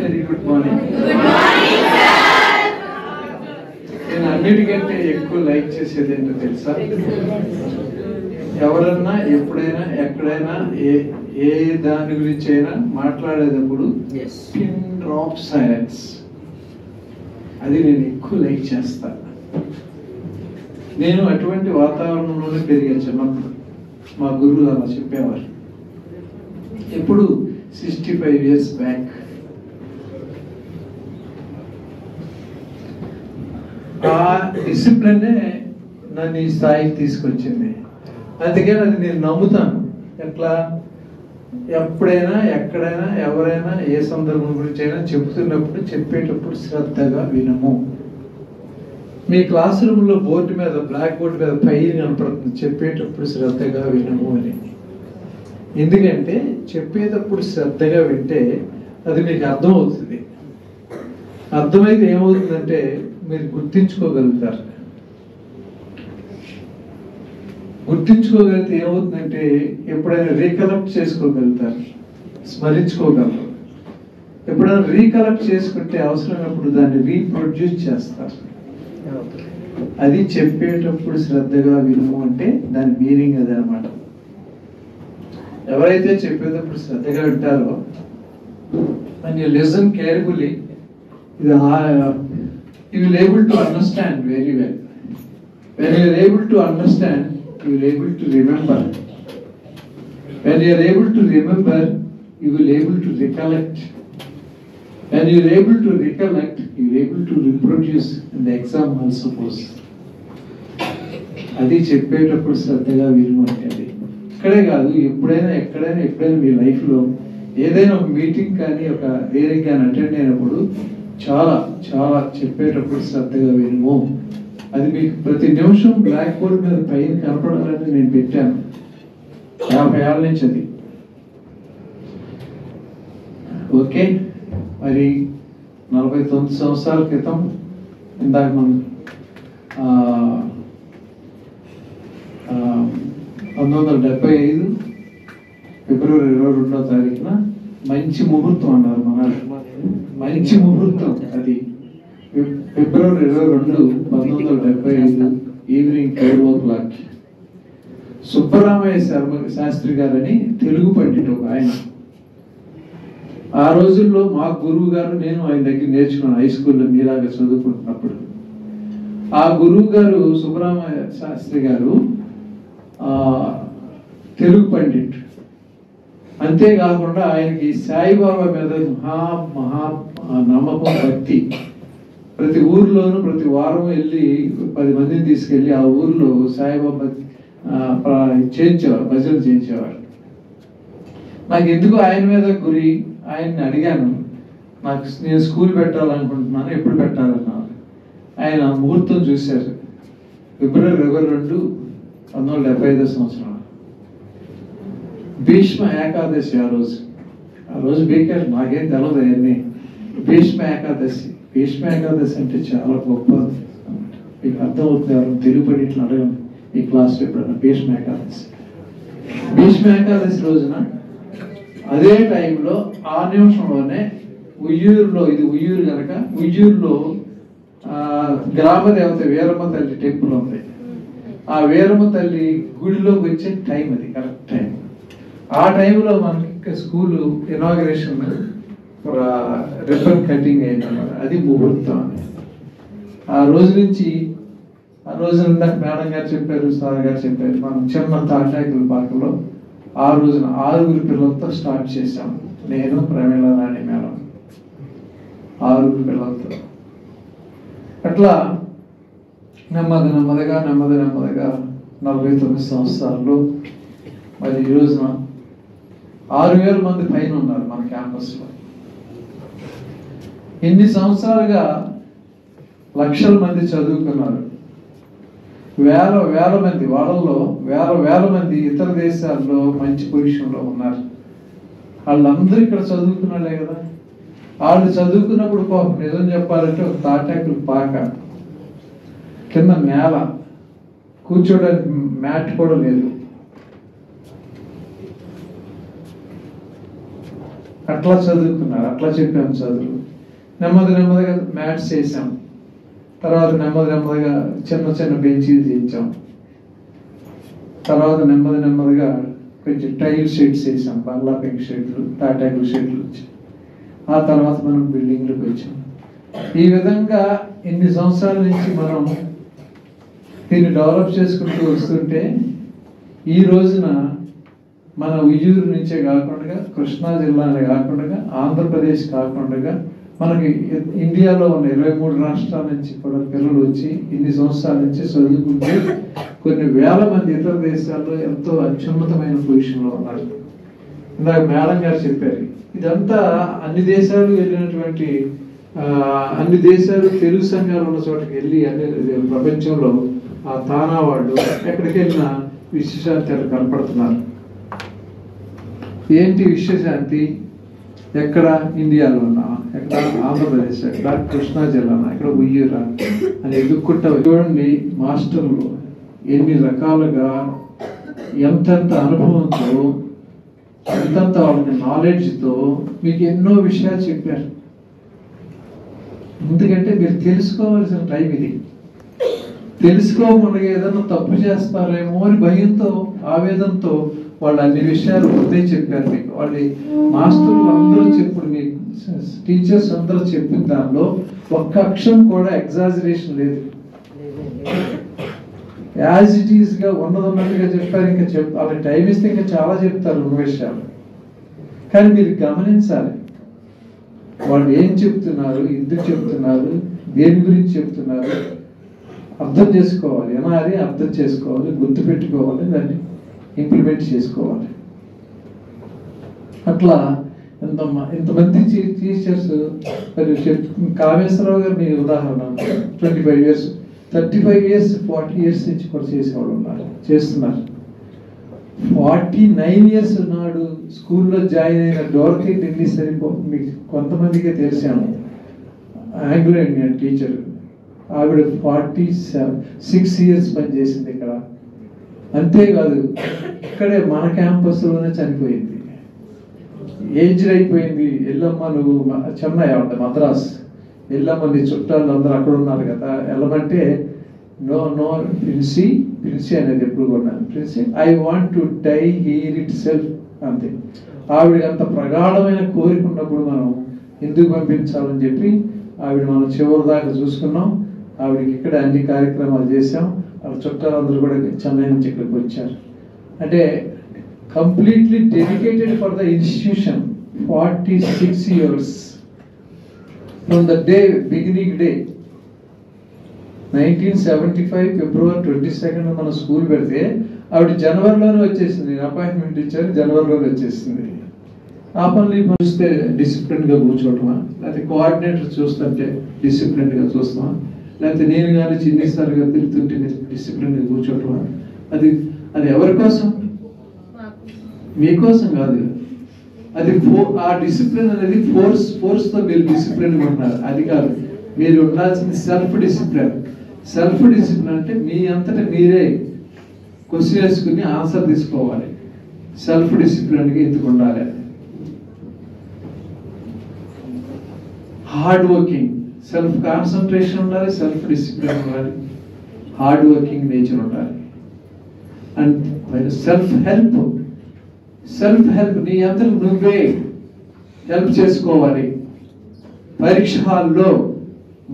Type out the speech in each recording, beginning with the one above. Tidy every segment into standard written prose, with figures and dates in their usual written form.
Very good morning. నేను అన్నిటికంటే ఎక్కువ లైక్ చేసేది ఏంటో తెలుసా? ఎవరన్నా ఎప్పుడైనా ఎక్కడైనా ఏ దాని గురించి అయినా మాట్లాడేటప్పుడు పిన్ డ్రాప్ సైలెన్స్, అది నేను ఎక్కువ లైక్ చేస్తాను. నేను అటువంటి వాతావరణంలోనే పెరిగాను. చిన్నప్పుడు మా గురువు అలా చెప్పేవారు. ఎప్పుడు 65 years బ్యాక్. ఆ డిసిప్లినే నన్ను ఈ స్థాయికి తీసుకొచ్చింది. అందుకని అది నేను నమ్ముతాను. ఎట్లా? ఎప్పుడైనా ఎక్కడైనా ఎవరైనా ఏ సందర్భం గురించి అయినా చెప్తున్నప్పుడు చెప్పేటప్పుడు శ్రద్ధగా వినము. మీ క్లాస్ రూమ్లో బోర్డు మీద, బ్లాక్ బోర్డు మీద పైన కనపడుతుంది చెప్పేటప్పుడు శ్రద్ధగా వినము అని. ఎందుకంటే చెప్పేటప్పుడు శ్రద్ధగా వింటే అది మీకు అర్థమవుతుంది. అర్థమైతే ఏమవుతుందంటే మీరు గుర్తించుకోగలుగుతారు. గుర్తించుకోగలిగితే ఏమవుతుందంటే ఎప్పుడైనా రీకలెక్ట్ చేసుకోగలుగుతారు, స్మరించుకోగలరు. ఎప్పుడైనా రీకలెక్ట్ చేసుకుంటే అవసరమైనప్పుడు దాన్ని రీప్రొడ్యూస్ చేస్తారు. అది చెప్పేటప్పుడు శ్రద్ధగా వినుము అంటే దాని మీనింగ్ అది అనమాట. ఎవరైతే చెప్పేటప్పుడు శ్రద్ధగా వింటారో, and you listen carefully, you will able to understand very well. When you are able to understand, you will able to remember. When you are able to remember, you will able to recollect. When you are able to recollect, you will able to reproduce in the exam also goes. అది చెప్పేటప్పుడు శ్రద్ధగా విను అంటే. ఇక్కడే కాదు, ఎప్పుడైనా ఎక్కడైనా ఎప్పుడైనా మీ లైఫ్లో ఏదైనా ఒక మీటింగ్ కానీ ఒక వేరే కానీ అటెండ్ అయినప్పుడు చాలా చాలా చెప్పేటప్పుడు శ్రద్ధగా వినుము. అది మీకు ప్రతి నిమిషం బ్లాక్ బోర్డ్ మీద పైన కనపడాలని నేను పెట్టాను 50 ఏళ్ళ నుంచి అది. ఓకే, మరి 49 సంవత్సరాల క్రితం ఇందాక మనం 1975 ఫిబ్రవరి 22వ తారీఖున మంచి ముహూర్తం అన్నారు మన. మంచి ముహూర్తం అది. ఫిబ్రవరి 22, 1975 ఈవినింగ్ 5 o'clock. సుబ్బరామయ్య శాస్త్రి గారని తెలుగు పండితుడు ఆయన. ఆ రోజుల్లో మా గురువు గారు, నేను ఆయన దగ్గర నేర్చుకున్నాను హై స్కూల్లో మీలాగా చదువుకుంటున్నప్పుడు. ఆ గురువు గారు సుబ్బరామయ్య శాస్త్రి గారు తెలుగు పండిట్. అంతేకాకుండా ఆయనకి సాయిబాబా మీద మహా నమ్మకం, భక్తి. ప్రతి ఊర్లోనూ ప్రతి వారం వెళ్ళి 10 మందిని తీసుకెళ్ళి ఆ ఊర్లో సాయిబాబా చేయించేవారు, భజనలు చేయించేవారు. నాకు ఎందుకు ఆయన మీద గురి, ఆయన్ని అడిగాను, నేను స్కూల్ పెట్టాలనుకుంటున్నాను, ఎప్పుడు పెట్టాలన్నారు. ఆయన ముహూర్తం చూశారు. ఫిబ్రవరి 22, 1975 సంవత్సరం. భీష్మ ఏకాదశి ఆ రోజు బీకారు, నాకేం తెలదు అవన్నీ. భీష్మ ఏకాదశి. భీష్మ ఏకాదశి అంటే చాలా గొప్పది. మీకు అర్థమవుతుంది. ఎవరు తెలుగు పండితులు అడగండి ఈ క్లాస్లో ఎప్పుడన్నా భీష్మ ఏకాదశి. భీష్మ ఏకాదశి రోజున అదే టైంలో ఆ నిమిషంలోనే ఉయ్యూరులో, ఇది ఉయ్యూరు కనుక ఉయ్యూరులో గ్రామ దేవత వీరమ్మ తల్లి టెంపుల్ ఉంది. ఆ వీరమ్మ తల్లి గుడిలోకి వచ్చే టైం అది, కరెక్ట్ టైం. ఆ టైంలో మనకి స్కూలు ఇనాగ్రేషన్ రిబ్బన్ కటింగ్ అయిందన్నమాట. అది ముహూర్తం అని. ఆ రోజు నుంచి, ఆ రోజు ఇందాక మేడం గారు చెప్పారు, సార్ గారు చెప్పారు, మనం చిన్న తాటాకుల పాకలో ఆ రోజున 6 పిల్లలతో స్టార్ట్ చేశాం. నేను, ప్రమీళ రాణి మేడం, 6 పిల్లలతో. అట్లా నెమ్మదిగా 49 సంవత్సరాల్లో మరి ఈ రోజున 6,000 మంది పైన ఉన్నారు మన క్యాంపస్లో. ఇన్ని సంవత్సరాలుగా లక్షల మంది చదువుకున్నారు. వేల మంది, వాళ్ళల్లో వేల మంది ఇతర దేశాల్లో మంచి పొజిషన్లో ఉన్నారు. వాళ్ళందరూ ఇక్కడ చదువుకున్నాడే కదా. వాళ్ళు చదువుకున్నప్పుడు నిజం చెప్పాలంటే ఒక తాటాకులు పాక, కింద నేల, కూర్చోడానికి మ్యాట్ కూడా లేదు. అట్లా చదువుకున్నారు, అట్లా చెప్పాము చదువు. నెమ్మదిగా మ్యాథ్స్ చేసాం. తర్వాత నెమ్మదిగా చిన్న చిన్న బెంచీలు చేయించాం. తర్వాత నెమ్మదిగా కొంచెం టైల్ షెడ్స్ వేసాం, బంగ్లా పెంక్ షెడ్లు, తాటాకుల షెడ్లు వచ్చాయి. ఆ తర్వాత మనం బిల్డింగ్లకు వచ్చాం. ఈ విధంగా ఇన్ని సంవత్సరాల నుంచి మనం దీన్ని డెవలప్ చేసుకుంటూ వస్తుంటే ఈ రోజున మన ఉయ్యూరు నుంచే కాకుండా, కృష్ణా జిల్లానే కాకుండా, ఆంధ్రప్రదేశ్ కాకుండా మనకి ఇండియాలో ఉన్న 23 రాష్ట్రాల నుంచి కూడా పిల్లలు వచ్చి ఇన్ని సంవత్సరాల నుంచి చదువుకుంటే కొన్ని వేల మంది ఇతర దేశాల్లో ఎంతో అత్యున్నతమైన పొజిషన్లో ఉన్నారు. ఇందాక మేడం గారు చెప్పారు, ఇదంతా అన్ని దేశాలు వెళ్ళినటువంటి అన్ని దేశాలు తెలుగు సంఘాలు ఉన్న చోటకి వెళ్ళి అన్ని ప్రపంచంలో ఆ తానా వాళ్ళు ఎక్కడికి వెళ్ళినా విశ్వశాంతి కనపడుతున్నారు. ఏంటి విశ్వశాంతి? ఎక్కడ? ఇండియాలో ఉన్నా, ఎక్కడ? ఆంధ్రప్రదేశ్, ఎక్కడ? కృష్ణా జిల్లానా, ఎక్కడ? ఉయ్యూరా అని ఎదుక్కుంటా చూడండి. మాస్టర్లు ఎన్ని రకాలుగా ఎంతెంత అనుభవంతో, ఎంతంత వాళ్ళకి నాలెడ్జ్తో మీకు ఎన్నో విషయాలు చెప్పారు. ఎందుకంటే మీరు తెలుసుకోవాల్సిన టైం ఇది. తెలుసుకోకుండా ఏదైనా తప్పు చేస్తారేమో అని భయంతో, ఆవేదనతో వాళ్ళు అన్ని విషయాలు ముందే చెప్పారు మీకు. వాళ్ళు మాస్టర్లు అందరూ చెప్పుడు, మీకు టీచర్స్ అందరూ చెప్పిన దానిలో ఒక్క అక్షరం కూడా ఎగ్జాజరేషన్ లేదు. యాజ్ ఇట్ ఈస్గా ఉన్నదన్నట్టుగా చెప్పారు. ఇంకా వాళ్ళకి టైం ఇస్తే ఇంకా చాలా చెప్తారు ఉన్న విషయాలు. కానీ మీరు గమనించాలి, వాళ్ళు ఏం చెప్తున్నారు, ఎందుకు చెప్తున్నారు, దేని గురించి చెప్తున్నారు అర్థం చేసుకోవాలి. వినాలి, అర్థం చేసుకోవాలి, గుర్తుపెట్టుకోవాలి, దాన్ని ఇంప్లిమెంట్ చేసుకోవాలి. అట్లా ఇంతమంది టీచర్స్. మరి కామేశ్వరరావు గారు మీ ఉదాహరణ, 25 years, 35 years, 40 years నుంచి కూడా చేసేవాళ్ళు ఉన్నారు, చేస్తున్నారు. 49 years ఉన్నాడు స్కూల్లో జాయిన్ అయిన డోర్కి ఢిల్లీ మీకు కొంతమందికే తెలిసాము. ఆంగ్లో ఇండియన్ టీచర్, ఆవిడ 46 years పనిచేసింది ఇక్కడ. అంతేకాదు, ఇక్కడే మన క్యాంపస్లోనే చనిపోయింది, ఏజ్డ్ అయిపోయింది. ఎల్లమ్మ, నువ్వు చెన్నై ఆవిడ మద్రాస్, ఎల్లమ్మ నీ చుట్టాలు అందరూ అక్కడ ఉన్నారు కదా, వెళ్ళమంటే నో ప్రిన్సీ అనేది ఎప్పుడు కొన్నాను, ప్రిన్సీ I want to die here itself అంతే. ఆవిడకి అంత ప్రగాఢమైన కోరిక ఉన్నప్పుడు మనం ఎందుకు పంపించాలని చెప్పి ఆవిడ మనం చివరి దాకా చూసుకున్నాం. ఆవిడకి ఇక్కడ అన్ని కార్యక్రమాలు చేసాం. వాళ్ళ చుట్టాలందరూ కూడా చెన్నై నుంచి ఇక్కడికి వచ్చారు. అంటే completely dedicated for the institution. 46 years from the day, beginning day. 1975 February 22 మన స్కూల్ పెడితే ఆవిడ జనవరిలోనే వచ్చేసింది. అపాయింట్మెంట్ ఇచ్చారు, జనవరిలోనే వచ్చేసింది. ఆ పనులు చూస్తే డిసిప్లిన్గా కూర్చోవటమా, లేకపోతే కోఆర్డినేటర్ చూస్తుంటే డిసిప్లిన్గా చూస్తామా, లేకపోతే నేను కానీ చిన్నిసార్లుగా తిరుగుతుంటే డిసిప్లిన్గా కూర్చోవటమా? అది ఎవరి కోసం? మీకోసం కాదు. అది ఆ డిసిప్లిన్ అనేది ఫోర్స్తో మీరు డిసిప్లిన్ ఉన్నారు, అది కాదు. మీరు ఉండాల్సింది సెల్ఫ్ డిసిప్లిన్. సెల్ఫ్ డిసిప్లిన్ అంటే మీ అంతటా మీరే క్వశ్చన్ వేసుకుని ఆన్సర్ తీసుకోవాలి. సెల్ఫ్ డిసిప్లిన్గా ఎందుకు ఉండాలి? హార్డ్ వర్కింగ్, సెల్ఫ్ కాన్సన్ట్రేషన్ ఉండాలి, సెల్ఫ్ డిసిప్లిన్ ఉండాలి, హార్డ్ వర్కింగ్ నేచర్ ఉండాలి. అండ్ సెల్ఫ్ హెల్ప్ నీ అంతకు నువ్వే హెల్ప్ చేసుకోవాలి. పరీక్ష హాల్లో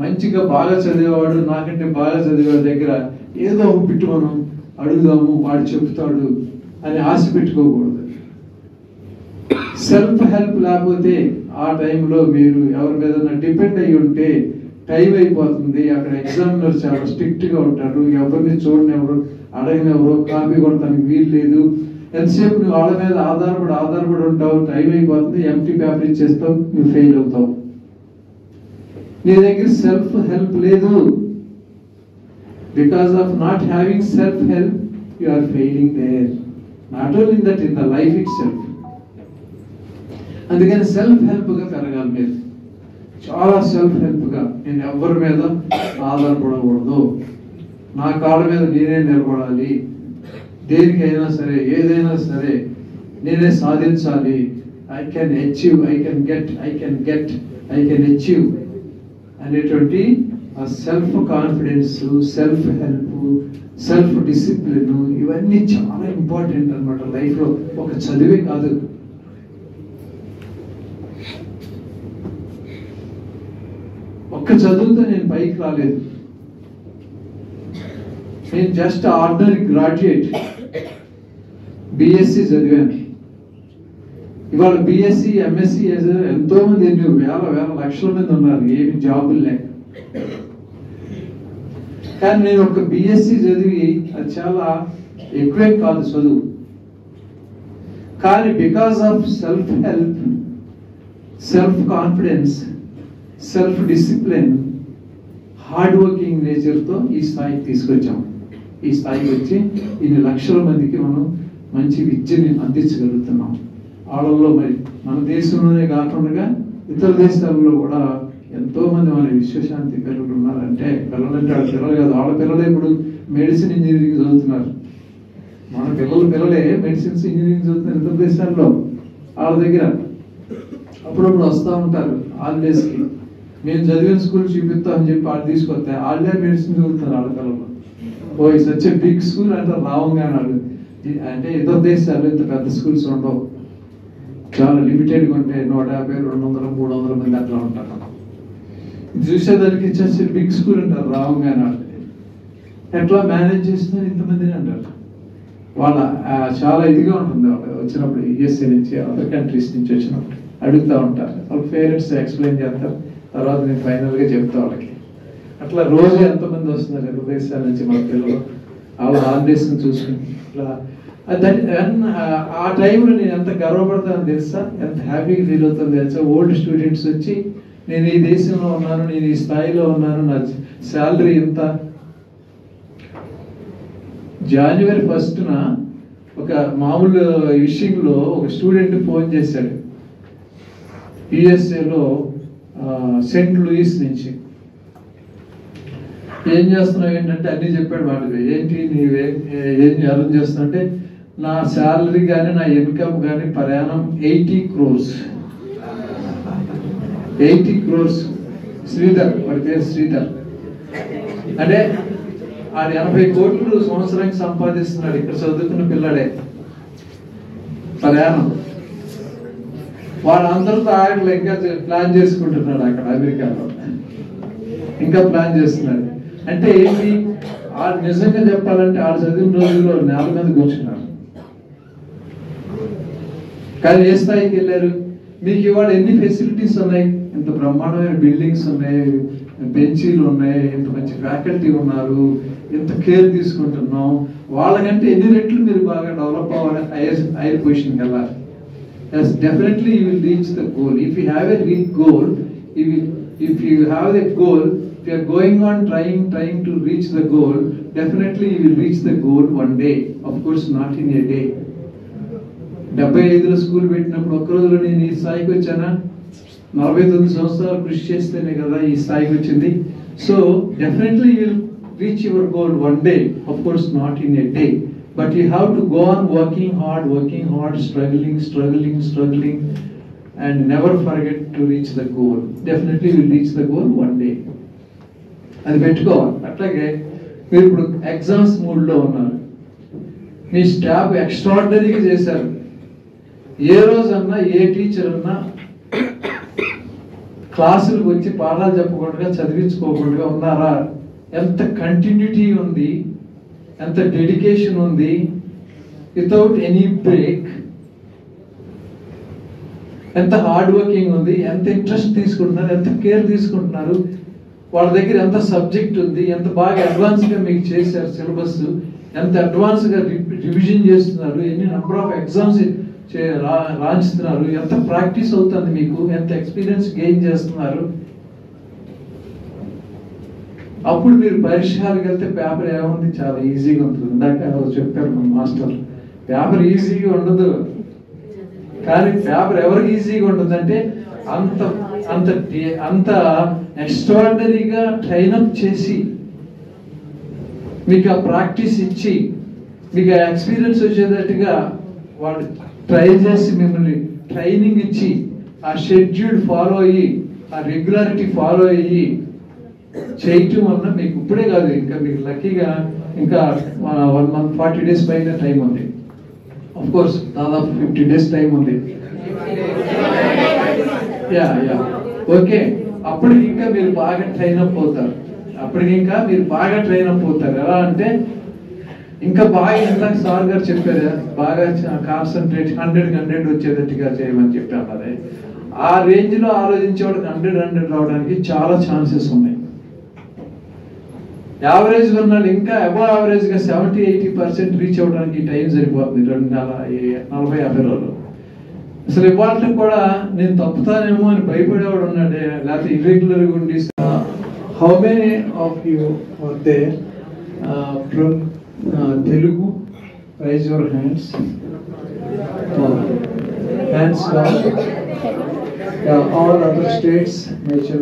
మంచిగా బాగా చదివేవాడు, నాకంటే బాగా చదివేవాడి దగ్గర ఏదో ఒక బిట్టు మనం అడుగుదాము, వాడు చెప్తాడు అని ఆశ పెట్టుకోకూడదు. సెల్ఫ్ హెల్ప్ లేకపోతే ఆ టైంలో మీరు ఎవరి మీద డిపెండ్ అయ్యి ఉంటే టైం అయిపోతుంది. అక్కడ ఎగ్జామినర్ చాలా స్ట్రిక్ట్గా ఉంటాడు, ఎవరిని చూడనివ్వరు, అడగనివ్వరు, కాపీ కొడటానికి వీలు లేదు. ఎంతసేపు నువ్వు వాళ్ళ మీద ఆధారపడి ఉంటావు, టైం అయిపోతుంది, ఎంటీ పేపర్ ఇచ్చేస్తావు, నువ్వు ఫెయిల్ అవుతావు. నీ దగ్గర సెల్ఫ్ హెల్ప్ లేదు. Because of not having self help you are failing there, not only in that, in the life itself. అందుకని సెల్ఫ్ హెల్ప్గా పెరగాలి మీరు, చాలా సెల్ఫ్ హెల్ప్గా. నేను ఎవరి మీద ఆధారపడకూడదు, నా కాళ్ళ మీద నేనే నిలబడాలి, దేనికైనా సరే ఏదైనా సరే నేనే సాధించాలి I can achieve, I can get, I can achieve అనేటువంటి ఆ self confidence, self help, self discipline, ఇవన్నీ చాలా ఇంపార్టెంట్ అనమాట లైఫ్లో. ఒక చదివే కాదు. ఒక్క చదువుతో నేను పైకి రాలేదు. నేను జస్ట్ ఆర్డినరీ గ్రాడ్యుయేట్, బిఎస్సి చదివాను. ఇవాళ బిఎస్సి, ఎంఎస్సి ఎంతో మంది, వేల లక్షల మంది ఉన్నారు ఏమి జాబులు లేక. కానీ నేను ఒక బిఎస్సి చదివి, అది చాలా ఎక్కువే కాదు చదువు, కానీ because of self help, self confidence, self discipline, hard working నేచర్తో ఈ స్థాయికి తీసుకొచ్చాం. ఈ స్థాయికి వచ్చి ఇన్ని లక్షల మందికి మనం మంచి విద్యని అందించగలుగుతున్నాం. వాళ్ళల్లో మరి మన దేశంలోనే కాకుండా ఇతర దేశాలలో కూడా ఎంతో మంది మన విశ్వశాంతి పిల్లలు ఉన్నారంటే, పిల్లలంటే వాళ్ళ పిల్లలు కాదు, వాళ్ళ పిల్లలే ఇప్పుడు మెడిసిన్ ఇంజనీరింగ్ చదువుతున్నారు. మన పిల్లలే మెడిసిన్స్ ఇంజనీరింగ్ చదువుతున్నారు ఇతర దేశాల్లో. వాళ్ళ దగ్గర అప్పుడప్పుడు వస్తూ ఉంటారు హాలిడేస్కి. మేము చదివిన స్కూల్ చూపిస్తామని చెప్పి వాళ్ళు తీసుకొస్తే వాళ్ళే మెడిసిన్ చదువుతున్నారు వాళ్ళ పిల్లలు. ఓ ఇట్స్ వచ్చే బిగ్ స్కూల్ అంటారు రావంగా వాళ్ళు. అంటే ఇతర దేశాల్లో ఇంత పెద్ద స్కూల్స్ ఉండవు, చాలా లిమిటెడ్గా ఉంటాయి. 150, 200, 300 మంది అట్లా ఉంటారు. చూసేదానికి ఇచ్చే బిగ్ స్కూల్ అంటారు రావంగా వాళ్ళు. ఎట్లా మేనేజ్ చేస్తున్నారు ఇంతమందిని అంటారు. వాళ్ళ చాలా ఇదిగా ఉంటుంది వాళ్ళు వచ్చినప్పుడు, యుఎస్ఏ నుంచి అదర్ కంట్రీస్ నుంచి వచ్చినప్పుడు అడుగుతూ ఉంటారు. వాళ్ళ పేరెంట్స్ ఎక్స్ప్లెయిన్ చేస్తారు, తర్వాత నేను ఫైనల్గా చెప్తా వాళ్ళకి. అట్లా రోజు ఎంతమంది వస్తున్నారు ఇతర దేశాల నుంచి మన పిల్లలు, వాళ్ళ హాలిడేస్ని చూసుకుని. ఇట్లా ఆ టైంలో నేను ఎంత గర్వపడతానో తెలుసా, ఎంత హ్యాపీగా ఫీల్ అవుతాను తెలుసా. ఓల్డ్ స్టూడెంట్స్ వచ్చి నేను ఈ దేశంలో ఉన్నాను, నేను ఈ స్థాయిలో ఉన్నాను, నా శాలరీ ఎంత. January 1st ఒక మామూలు విషయంలో ఒక స్టూడెంట్ ఫోన్ చేశాడు యుఎస్ఏలో, సెయింట్ లూయిస్ నుంచి. ఏం చేస్తున్నావు ఏంటంటే అన్నీ చెప్పాడు వాడికి. ఏంటి ఏం అరేంజ్ చేస్తున్నావు అంటే, నా శాలరీ కానీ నా ఇన్కమ్ కానీ ప్రయాణం 80 crores. 80 crores. శ్రీధర్, వాడి పేరు శ్రీధర్. అంటే ఆడు 80 కోట్లు సంవత్సరానికి సంపాదిస్తున్నాడు. ఇక్కడ చదువుకున్న పిల్లాడే ప్రయాణం. వాడు అందరితో ఆటలు ఇంకా ప్లాన్ చేసుకుంటున్నాడు అక్కడ అమెరికాలో, ఇంకా ప్లాన్ చేస్తున్నాడు. అంటే ఏంటి, ఆడు నిజంగా చెప్పాలంటే ఆడు చదివిన రోజుల్లో నేల మీద కూర్చున్నారు. కానీ ఏ స్థాయికి వెళ్ళారు. మీకు ఇవాళ ఎన్ని ఫెసిలిటీస్ ఉన్నాయి, ఇంత బ్రహ్మాండమైన బిల్డింగ్స్ ఉన్నాయి, బెంచీలు ఉన్నాయి, ఇంత మంచి ఫ్యాకల్టీ ఉన్నారు, ఎంత కేర్ తీసుకుంటున్నాం. వాళ్ళకంటే ఎన్ని రెట్లు మీరు బాగా డెవలప్ అవ్వాలి, హైయర్ పొజిషన్కి వెళ్ళాలి. Yes, definitely you will reach the goal. If you have a real goal, if you have the goal, if you are going on trying to reach the goal, definitely you will reach the goal one day. Of course, not in a day. 75లో school పెట్టినప్పుడు ఒక్క రోజులో నేను ఈ స్థాయికి వచ్చానా? 49 సంవత్సరాలు కృషి చేస్తేనే కదా ఈ స్థాయికి వచ్చింది. So definitely you will reach your goal one day. Of course, not in a day. But you have to go on working hard, struggling, and never forget to reach the goal. Definitely you will reach the goal one day. అది పెట్టుకోవాలి. అట్లాగే మీరు ఇప్పుడు exams మూడ్లో ఉన్నారు, మీ staff ఎక్స్ట్రాడినరీగా చేశారు. ఏ రోజన్నా ఏ టీచర్ అన్నా క్లాసులకు వచ్చి పాఠాలు చెప్పకుండా చదివించుకోకుండా ఉన్నారా? ఎంత కంటిన్యూటీ ఉంది, ఎంత డెడికేషన్ ఉంది, వితౌట్ ఎనీ బ్రేక్, ఎంత హార్డ్ వర్కింగ్ ఉంది, ఎంత ఇంట్రెస్ట్ తీసుకుంటున్నారు, ఎంత కేర్ తీసుకుంటున్నారు, వాళ్ళ దగ్గర ఎంత సబ్జెక్ట్ ఉంది, ఎంత బాగా అడ్వాన్స్గా మీకు చేశారు సిలబస్, ఎంత అడ్వాన్స్గా రివిజన్ చేస్తున్నారు, ఎన్ని నెంబర్ ఆఫ్ ఎగ్జామ్స్ రాంచుతున్నారు, ఎంత ప్రాక్టీస్ అవుతుంది మీకు, ఎంత ఎక్స్పీరియన్స్ గెయిన్ చేస్తున్నారు. అప్పుడు మీరు పరీక్షలకు వెళ్తే పేపర్ ఏముంది, చాలా ఈజీగా ఉంటుంది. ఇందాక చెప్పారు మన మాస్టర్, పేపర్ ఈజీగా ఉండదు. కానీ పేపర్ ఎవరికి ఈజీగా ఉంటుంది అంటే అంత అంత అంత ఎక్స్ట్రాడినరీగా ట్రైనప్ చేసి మీకు ఆ ప్రాక్టీస్ ఇచ్చి మీకు ఆ ఎక్స్పీరియన్స్ వచ్చేటట్టుగా వాళ్ళు ట్రై చేసి మిమ్మల్ని ట్రైనింగ్ ఇచ్చి ఆ షెడ్యూల్ ఫాలో అయ్యి ఆ రెగ్యులారిటీ ఫాలో అయ్యి చేయటం వల్ల మీకు ఇప్పుడే కాదు, ఇంకా మీకు లక్కీగా ఇంకా 1 month 40 days పైన టైం ఉంది. ఆఫ్ కోర్స్ దాదాపు 50 days టైం ఉంది. Yeah okay. అప్పటికి ఇంకా మీరు బాగా ట్రైన్ అప్ అవుతారు. ఎలా అంటే ఇంకా బాగా ఇందాక సార్ గారు చెప్పారు, బాగా కాన్సన్ట్రేట్ 100 వచ్చేటట్టుగా చేయమని చెప్పారు. అదే ఆ రేంజ్ లో ఆలోచించేవాడికి 100 రావడానికి చాలా ఛాన్సెస్ ఉన్నాయి. యావరేజ్ ఉన్నాడు ఇంకా అబౌవ్ యావరేజ్ గా 70-80% రీచ్ అవ్వడానికి టైం సరిపోతుంది. 40-50 రోజులు. అసలు ఇవాళ కూడా నేను తప్పుతానేమో అని భయపడేవాడు ఉన్నాడే, లేకపోతే ఇర్రెగ్యులర్ గా ఉండి. How many of you are there from Telugu? Raise your hands. Hands down. All other states, little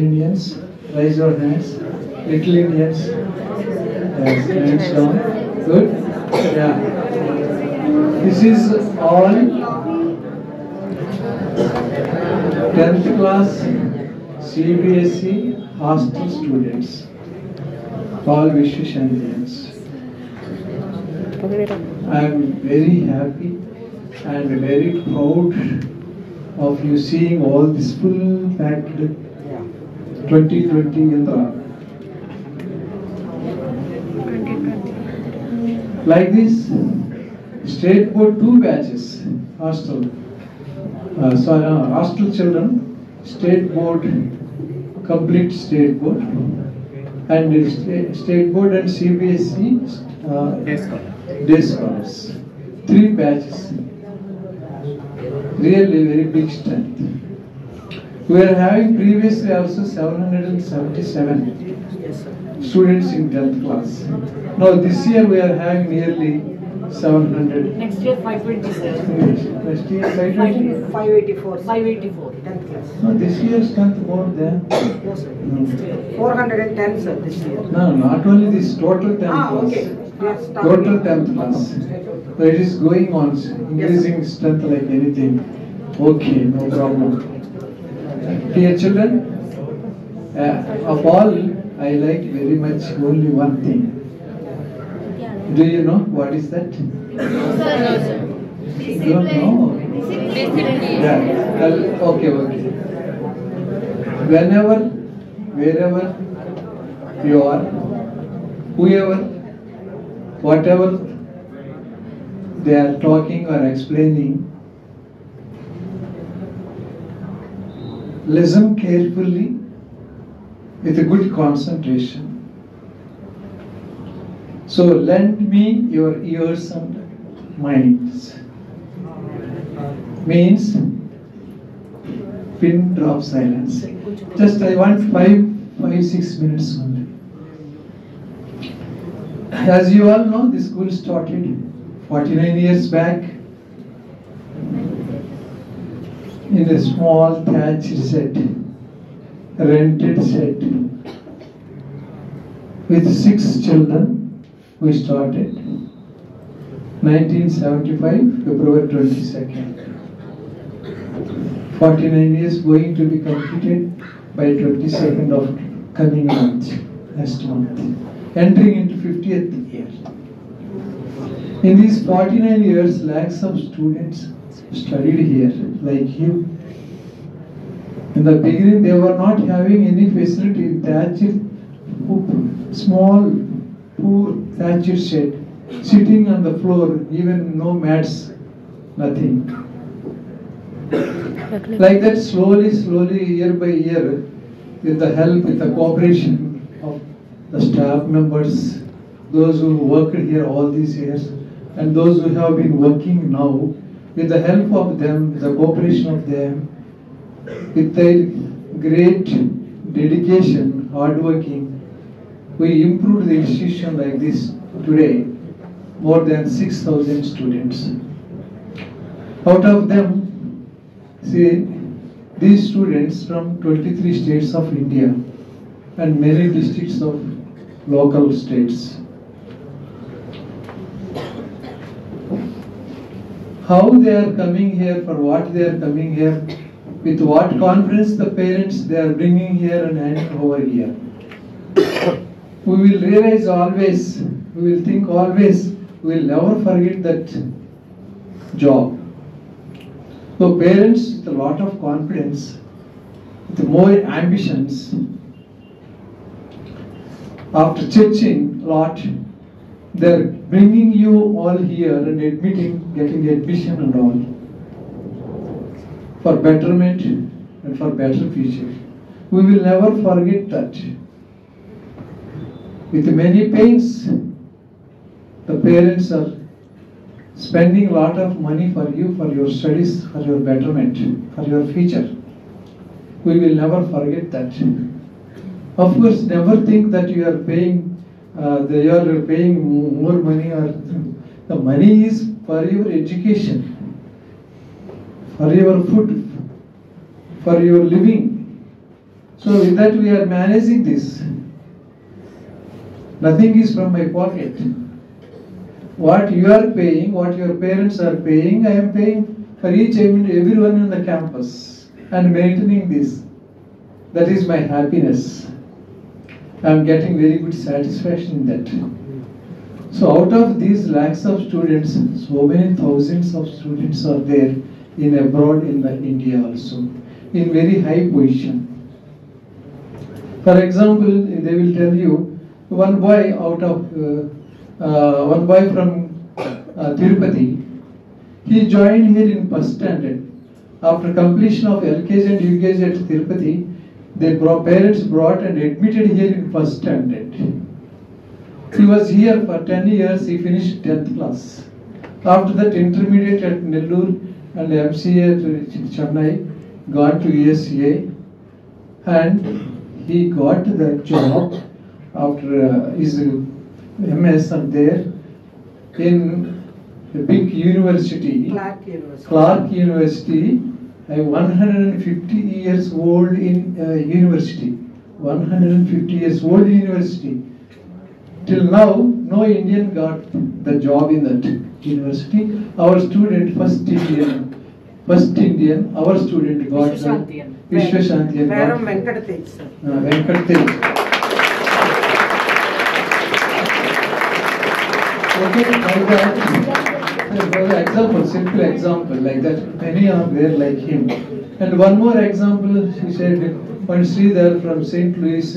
Indians, raise your hands. Little Indians, yes, hands down. Good. Yeah. This is all 10th class CBSE hostel students. All Vishwashantians. I am very happy and very proud of you seeing all this full packed 2020 Yandra. Like this, state board 2 batches, hostel children, state board, complete state board, and state board and CBSE day scholars. 3 batches. Really very big strength. We are having previously also 777 students in 10th class. Now this year we are having nearly 700. Next year 527. Next year 584. 584. 10th class. No, this year strength more than. Yes, sir. 410, sir, this year. No, not only this, total 10th class. Okay. Total 10th class. So it is going on, increasing strength like anything. Okay, no problem. Dear children, of all, I like very much only one thing. Do you know what is that? You don't know? Yeah. Well, okay. Whenever, wherever you are, whoever, whatever they are talking or explaining, listen carefully with a good concentration. So lend me your ears and minds. Means pin drop silence. Just I want 5-6 minutes only. As you all know, the school started 49 years back in a small thatched shed, rented shed. With 6 children, we started 1975, February 22nd. 49 years going to be completed by 22nd of coming month, next month. Entering into 50th year. In these 49 years, lakhs of students studied here, like you. In the beginning, they were not having any facility. Thatched, small, poor thatched shed, sitting on the floor, even no mats, nothing. Like that, slowly, year by year, with the help, with the cooperation of the staff members, those who worked here all these years, and those who have been working now, with the help of them, with the cooperation of them, with their great dedication, hard working, we improved the institution like this today, more than 6,000 students. Out of them, see, these students from 23 states of India and many districts of local states. how they are coming here, for what they are coming here, with what confidence the parents they are bringing here and handing over here. We will realize always, we will think always, we will never forget that job. So parents with a lot of confidence, with more ambitions, after searching a lot, they are bringing you all here and admitting, getting admission and all, for betterment and for better future. We will never forget that. With many pains, the parents are spending a lot of money for you, for your studies, for your betterment, for your future. We will never forget that. Of course, never think that you are paying, they are paying more money, or the money is for your education, for your food, for your living. So with that we are managing this. Nothing is from my pocket. What you are paying, what your parents are paying, I am paying for each and everyone in the campus and maintaining this. That is my happiness. I am getting very good satisfaction in that. So out of these lakhs of students, so many thousands of students are there in abroad, in the India also, in very high position. For example, they will tell you, one boy out of one boy from Tirupati, he joined here in first standard. After completion of LKG and UKG at Tirupati, their parents brought and admitted here in first standard. He was here for 10 years, he finished 10th class. After that, intermediate at Nellore and MCA at Chennai, gone to USCA, and he got the job after his MS and there in a big university, Clark University, a 150 years old in university, 150 years old university. Till now, no Indian got the job in that university. Our student, first Indian, our student got Vishwashantian. Venkat Tej. Okay, like that. Example, simple example, like that. Many are there like him. And one more example, she said, one Sridhar from St. Louis,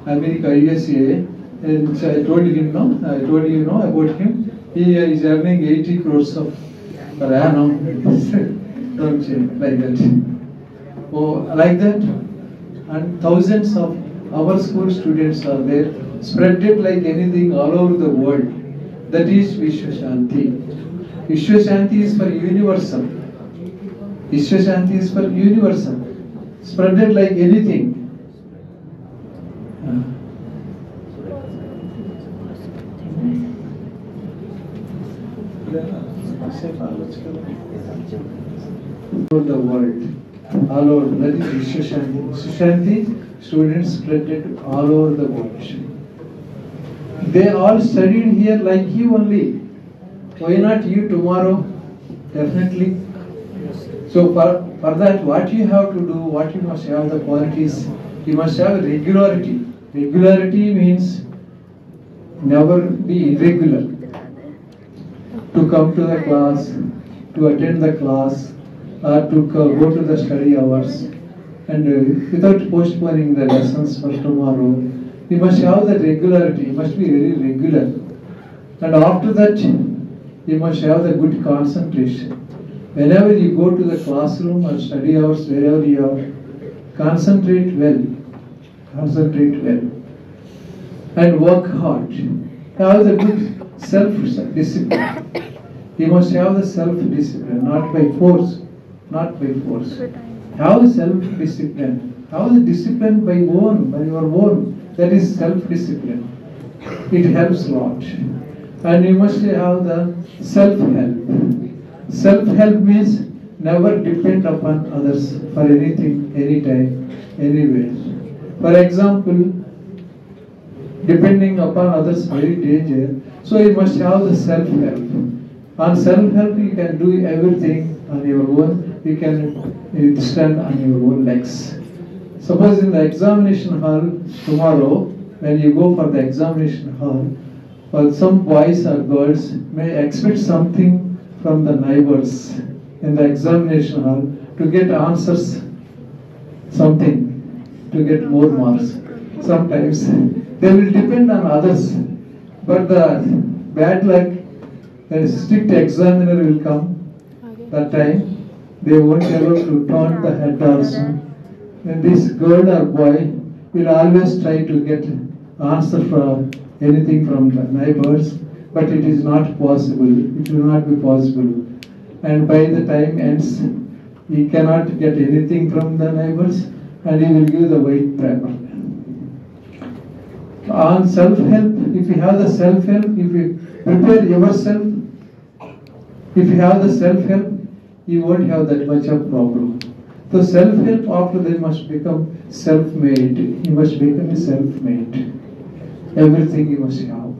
America, USA. And I told him, about him. He is earning 80 crores of per annum. Don't say like that. Oh, like that. And thousands of our school students are there, spread it like anything all over the world. That is Vishwashanti. Vishwashanti is for universal. Vishwashanti is for universal. Spread it like anything. All the world, all over, that is Vishwashanti. Vishwashanti, students spread it all over the world. They all studied here like you only. Why not you tomorrow? Definitely. So for that, what you have to do, what you must have the qualities, you must have regularity. Regularity means never be irregular. To come to the class, to attend the class, or to go to the study hours, and without postponing the lessons for tomorrow. You must have the regularity, you must be very regular. And after that, you must have the good concentration. Whenever you go to the classroom or study hours, wherever you are, concentrate well. Concentrate well. And work hard. Have the good self-discipline. You must have the self-discipline, not by force. Not by force. Have the self-discipline. Have the discipline by your own. That is self-discipline. It helps a lot. And you must have the self-help. Self-help means never depend upon others for anything, anytime, anywhere. For example, depending upon others is very dangerous. So you must have the self-help. On self-help, you can do everything on your own. You can stand on your own legs. Suppose in the examination hall tomorrow, when you go for the examination hall, well, some boys or girls may expect something from the neighbors in the examination hall to get answers, something, to get more marks. Sometimes they will depend on others, but the bad luck, the strict examiner will come. That time they won't be able to turn the head also. And this girl or boy will always try to get answer from anything from the neighbors, but it is not possible. It will not be possible. And by the time ends, he cannot get anything from the neighbors, and he will give the white paper. On self-help, if you have the self-help, if you prepare yourself, if you have the self-help, you won't have that much of problem. So self-help, after they must become self-made. You must become a self-made. Everything you must have.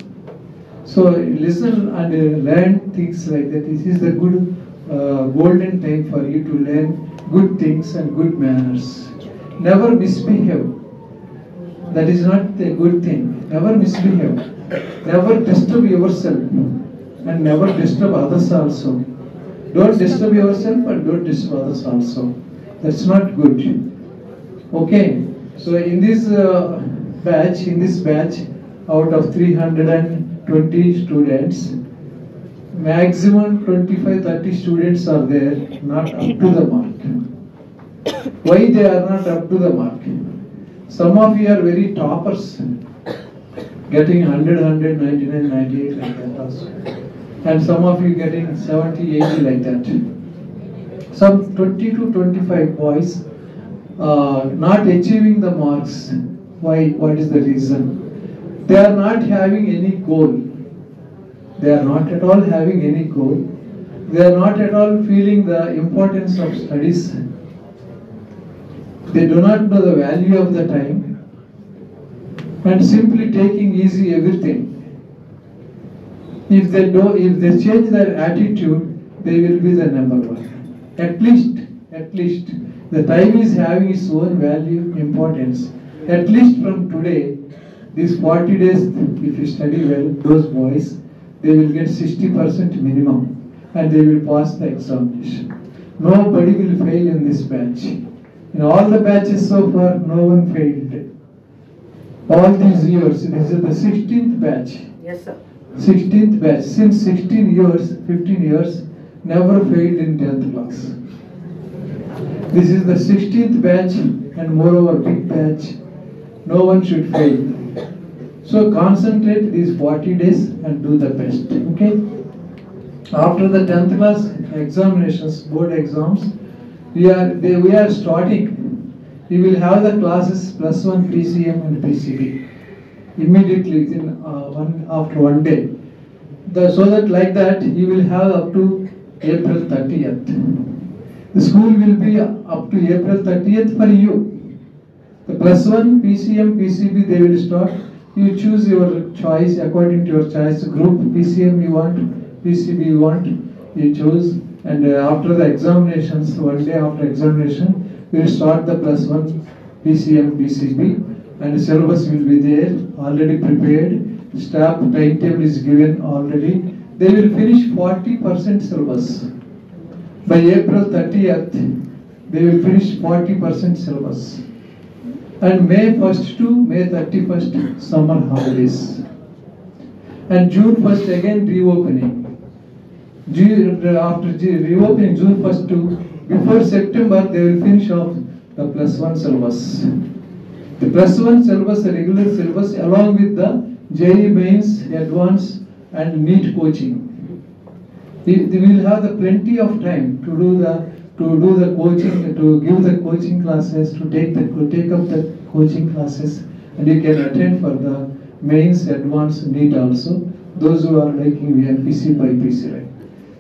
So listen and learn things like that. This is the good golden time for you to learn good things and good manners. Never misbehave. That is not a good thing. Never misbehave. Never disturb yourself and never disturb others also. Don't disturb yourself and don't disturb others also. That's not good. Okay. So in this batch, out of 320 students, maximum 25-30 students are there not up to the mark. Why they are not up to the mark? Some of you are very toppers, getting 100, 199, 98 like that also. And some of you getting 70, 80 like that. Some 20 to 25 boys not achieving the marks. Why? What is the reason? They are not having any goal. They are not at all having any goal. They are not at all feeling the importance of studies. They do not know the value of the time and simply taking easy everything. If they change their attitude, they will be the number one. At least, the time is having its own value, importance. At least from today, these 40 days, if you study well, those boys, they will get 60% minimum and they will pass the examination. Nobody will fail in this batch. In all the batches so far, no one failed. All these years, this is the 16th batch. Yes, sir. 16th batch. Since 16 years, 15 years, never failed in 10th class. This is the 16th batch and moreover big batch. No one should fail. So concentrate these 40 days and do the best. Okay? After the 10th class examinations, board exams, we are starting. We will have the classes +1 PCM and PCB immediately within after one day. So that like that you will have up to April 30th. The school will be up to April 30th for you. The +1 PCM, PCB they will start. You choose your choice according to your choice group. PCM you want, PCB you want, you choose. And after the examinations, one day after examination, we will start the +1 PCM, PCB, and syllabus will be there, already prepared. Staff timetable is given already. They will finish 40% syllabus. By April 30th, they will finish 40% syllabus. And May 1st to May 31st, summer holidays. And June 1st again reopening. After reopening June 1st to before September, they will finish off the +1 syllabus. The +1 syllabus, the regular syllabus, along with the JEE Mains, Advanced and NEET coaching. They will have the plenty of time to do the coaching, to give the coaching classes, to take up the coaching classes, and you can attend for the Mains, Advanced, NEET also. Those who are liking MPC by PC, right?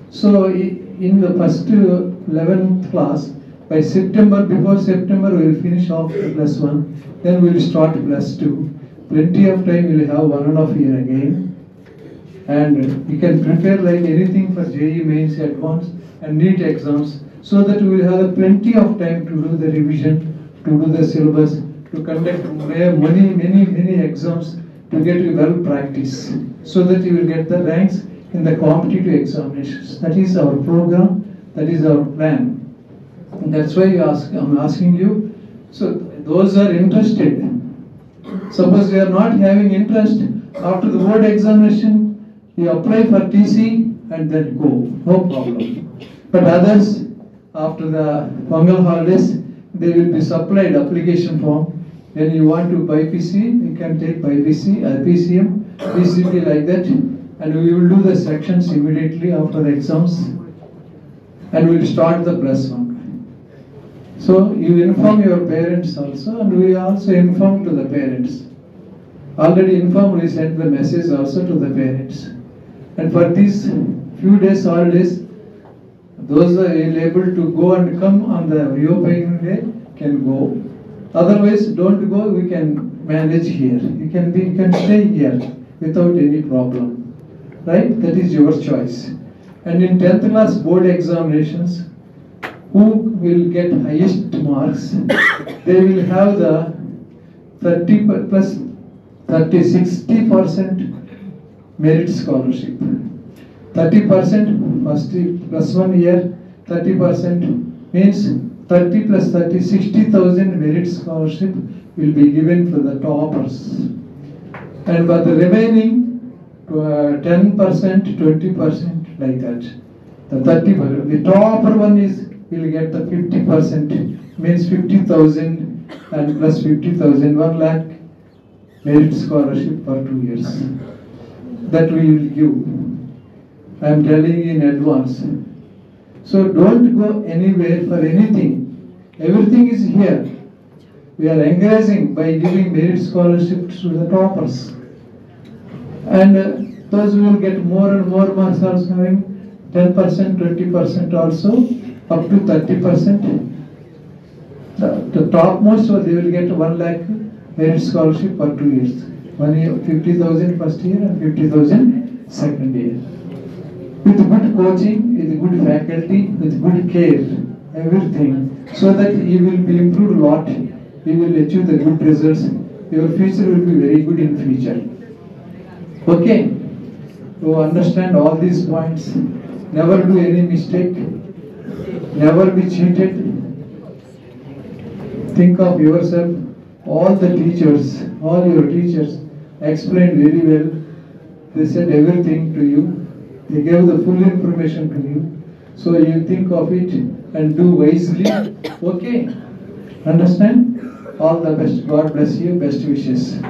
So in the first 11th class, by September, before September, we will finish off the +1. Then we will start +2. Plenty of time we will have 1.5 years again. and you can prepare like anything for JEE Mains Advanced and NEET exams, so that we will have plenty of time to do the revision, to do the syllabus, to conduct many exams, to get you well practice, so that you will get the ranks in the competitive examinations. That is our program, that is our plan. And that's why I'm asking you, so those are interested. Suppose you are not having interest, after the board examination, you apply for TC and then go, no problem. But others, after the Pongal holidays, they will be supplied application form. When you want to BPC, you can take BPC, PCM, PCP like that, and we will do the sections immediately after the exams, and we will start the +1. So you inform your parents also, and we also inform to the parents. Already informed, we sent the message also to the parents. And for these few days, holidays, those are able to go and come on the reopening day can go. Otherwise, don't go. We can manage here. You can stay here without any problem, right? That is your choice. And in 10th class board examinations, who will get highest marks? They will have the 60% merit scholarship. 30% first +1 year, 30% means 30 plus 30, 60,000 merit scholarship will be given for the toppers. And for the remaining 10%, 20% like that. The 30%, the topper one will get the 50%, means 50,000 and plus 50,000, 1 lakh merit scholarship for 2 years. That we will give. I am telling you in advance. So don't go anywhere for anything. Everything is here. We are encouraging by giving merit scholarships to the toppers. And those who will get more and more marks are having 10%, 20% also, up to 30%. The topmost, so they will get 1 lakh merit scholarship for 2 years. 1 year, 50,000 first year and 50,000 second year. With good coaching, with good faculty, with good care, everything, so that you will be improved a lot, you will achieve the good results, your future will be very good in future. Okay? To understand all these points, never do any mistake, never be cheated, think of yourself, all the teachers, all your teachers explained very well, they said everything to you. They gave the full information to you. So you think of it and do wisely. Okay? Understand? All the best. God bless you. Best wishes.